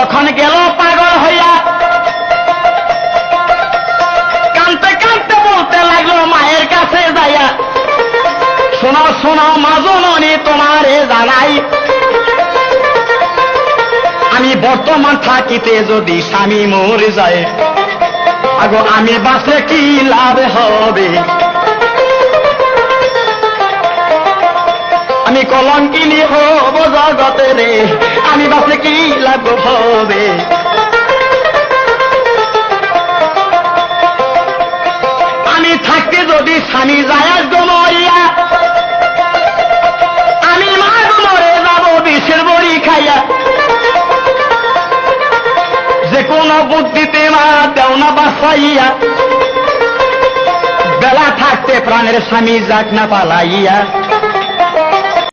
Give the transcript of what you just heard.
তখন গেল পাগল হইয়া, কাঁদতে কাঁদতে বলতে লাগলো মায়ের কাছে যাইয়া, শোনো শোনো মা জননী তোমারে জানাই, আমি বর্তমান থাকিতে যদি স্বামী মরে যায়, আগো আমি বাঁচলে কি লাভ হবে, আমি কলঙ্কিনী হব জগতে রে, আমি বাঁচলে কি লাভ হবে। আমি থাকতে যদি স্বামী যায় মরিয়া, আমি মা মরে যাব বিষের বড়ি খাইয়া, যে কোন বুদ্ধিতে মা দেও না বাঁচাইয়া, বেলা থাকতে প্রাণের স্বামী যাক না পালাইয়া।